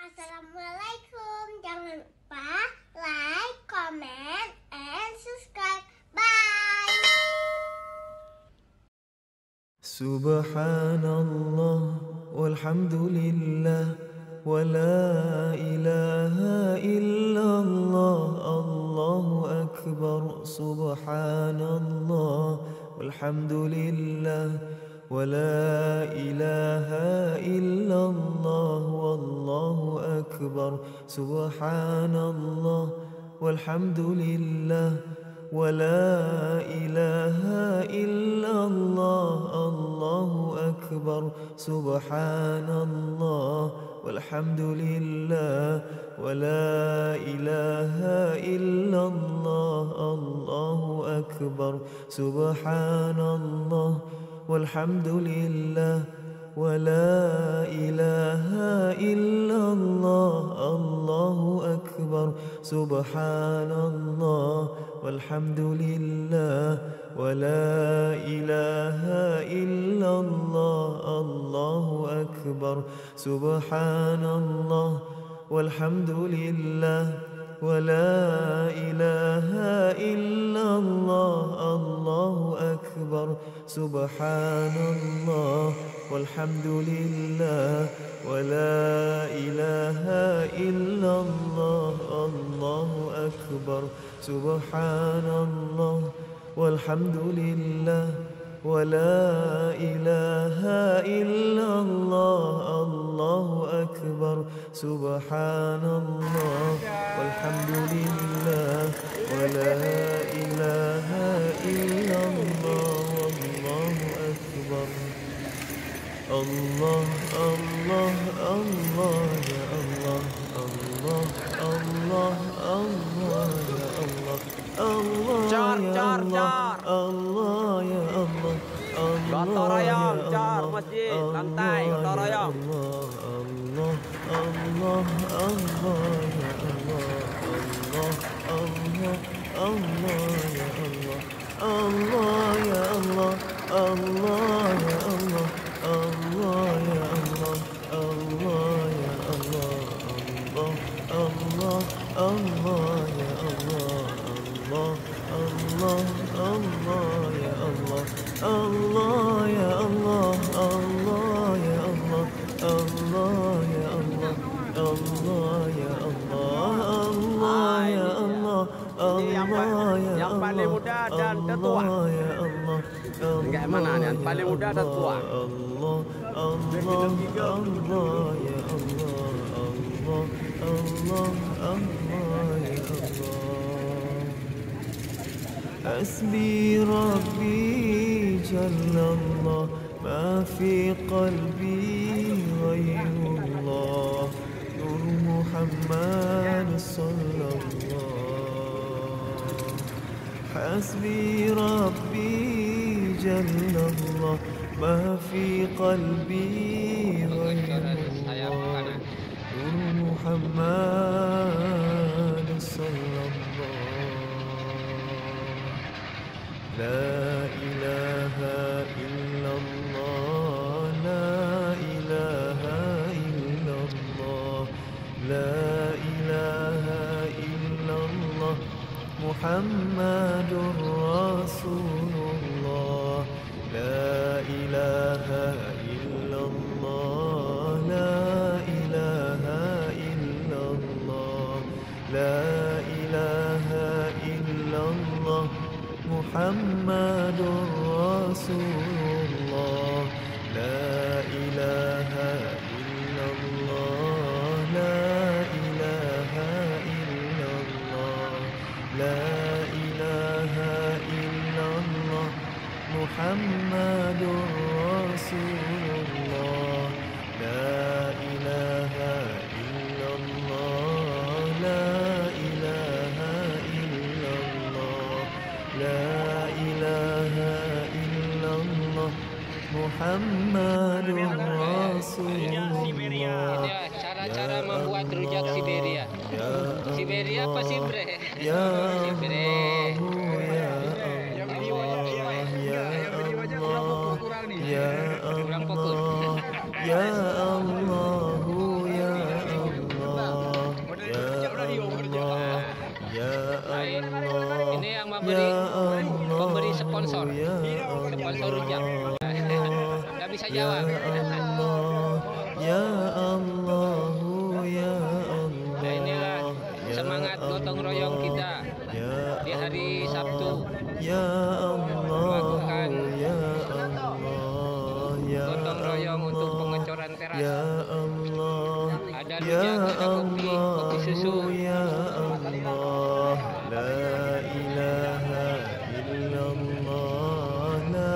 Assalamualaikum. Jangan lupa like, comment, and subscribe. Bye. Subhanallah walhamdulillah wa la ilaha illallah. Allahu akbar. Subhanallah walhamdulillah wa la ilaha illallah. Wallahu akbar. Subhanallah walhamdulillah wa la ilaha illallah. Allahu akbar. Subhanallah walhamdulillah wa la ilaha illallah. Allahu akbar. Subhanallah walhamdulillah wa la ilaha illallah. Allahu akbar. Subhanallah walhamdulillah wa la ilaha illallah. Allahu akbar. Subhanallah walhamdulillah wa la ilaha illallah. Allahu akbar. Subhanallah walhamdulillah wa la ilaha illallah. Allahu akbar. Subhanallah walhamdulillah wa la ilaha illallah. Allahu akbar. Subhanallah walhamdulillah wa la ilaha illallah. Allahu akbar. Allah, Allah, Allah, ya Allah. Allah, Allah, Allah, ya Allah. Allah, ya Allah. Allah, ya Allah. Gotong royong, cor masjid, lantai, gotong royong. Allah, Allah, Allah, ya Allah. Allah, Allah, Allah, ya Allah. Allah, ya Allah. Allah, ya Allah. Allah, ya Allah. Allah, ya Allah. Allah, Allah, ya Allah. Allah, Allah, Allah, ya Allah. Allah, ya Allah. Allah, ya Allah. Allah, ya Allah. Allah, ya Allah. Allah, ya Allah. Allah, ya yang paling muda dan tertua. Allah, ya Allah. Enggak mana nih, yang paling muda dan tua. Allah, Allah, Allah, ya Allah. Allah, Allah, Allah, ya Allah. حسبي ربي جل الله ما في قلبي غير الله. نور محمد صلى الله. حسبي ربي جل الله ما في قلبي غير الله. نور محمد صلى الله. لا إله إلا الله. لا إله إلا الله. لا إله إلا الله. محمد رسول الله. لا إله إلا الله. لا إله إلا الله. لا إله إلا الله. محمد رسول الله. لا إله إلا الله. لا إله إلا الله. لا إله إلا الله. محمد رسول الله. لا إله إلا الله. لا إله إلا الله. لا إله إلا الله. محمد رسول الله. Cara-cara membuat rujak Siberia. Siberia apa Sibre? Ya Sibre. Ya Allah, ya Allah, ya Allah, ya Allah, jawab. Allah, ya Allah, ya Allah. Nah, inilah semangat gotong royong kita di hari Sabtu. Ya Allah, Melakukan ya Allah, ya gotong royong untuk pengecoran teras. ya Allah, Ada ya rujak, ada kopi susu. ya Allah, la ilaha illallah, la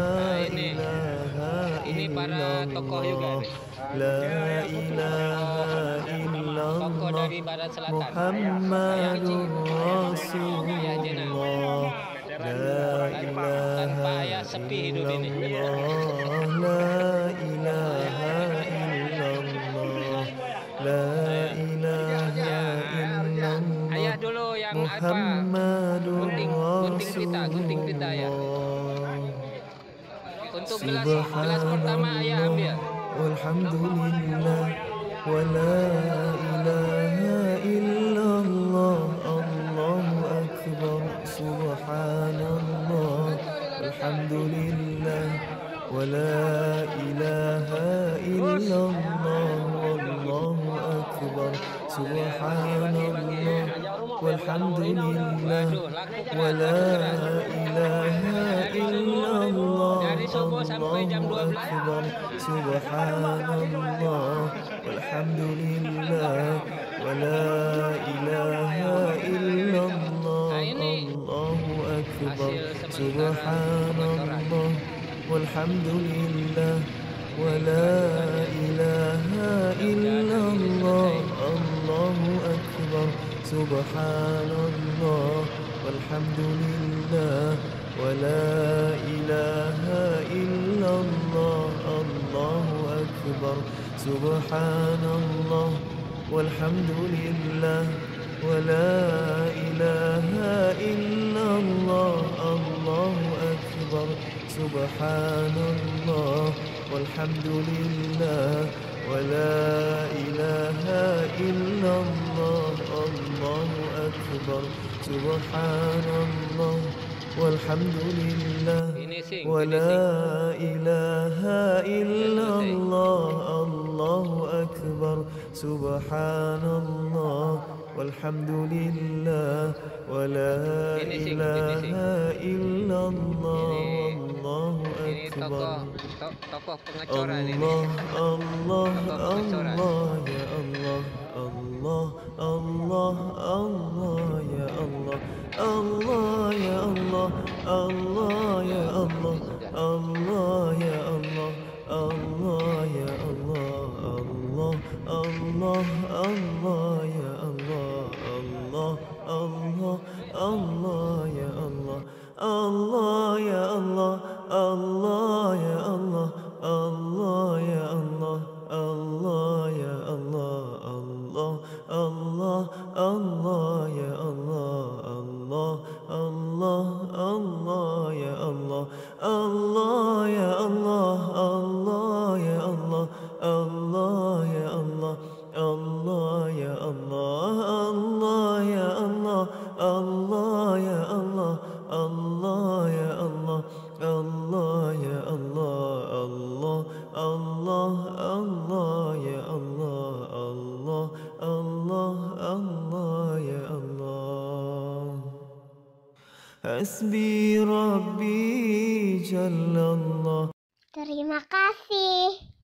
Ini para tokoh juga nih. La ilaha illallah, Tokoh dari Barat Selatan. Muhammadur Ya, Jena. Rasulullah. La Tanpa ilaha ayah sepi hidup ini. illallah, la ilaha illallah, la ilaha illallah. Ayah dulu yang apa? Muhammadur Gunting pita ya. Rasulullah. Untuk gelas pertama ayah ambil. Walhamdulillah wa la ilaha illallah, Allahu akbar, subhanallah, alhamdulillah wa la ilaha illallah, wallahu akbar, subhanallah, walhamdulillah wa la ilaha illallah. Dari subuh sampai jam 12. Akbar, subhanallah, walhamdulillah, wa la ilaha illallah, Allahu akbar, subhanallah, walhamdulillah, wa la ilaha illallah, Allahu akbar, subhanallah, walhamdulillah, wa la ilaha illallah, Allahu akbar, subhanallah, walhamdulillah, wa la ilaha illallah, Allahu akbar, subhanallah, walhamdulillah, wa la ilaha illallah, Allahu akbar, subhanallah, walhamdulillah, wa la ilaha illallah, Allahu akbar, subhanallah, walhamdulillah, wa la ilaha illallah, Allahu akbar. Tokoh pengecoran ini. Allah, Allah, ya Allah, Allah, Allah, Allah, ya Allah, Allah, ya Allah, Allah, ya Allah, Allah, ya Allah, Allah, ya Allah, Allah, Allah, Allah, ya Allah, Allah, Allah, Allah, ya Allah, Allah, ya Allah, Allah, ya Allah, Allah, ya Allah, Allah, ya Allah, Allah, Allah, Allah, ya Allah, Allah, Allah, Allah, ya Allah, Allah, ya Allah, Allah, ya Allah, Allah, ya Allah, Allah, ya Allah, Allah, ya Allah, Allah, ya Allah, Allah, ya Allah, Allah, ya Allah, Allah, Allah, Allah, ya Allah, Allah, Allah, Allah, ya Allah. Hasbi Rabbi Jalla Allah. Terima kasih.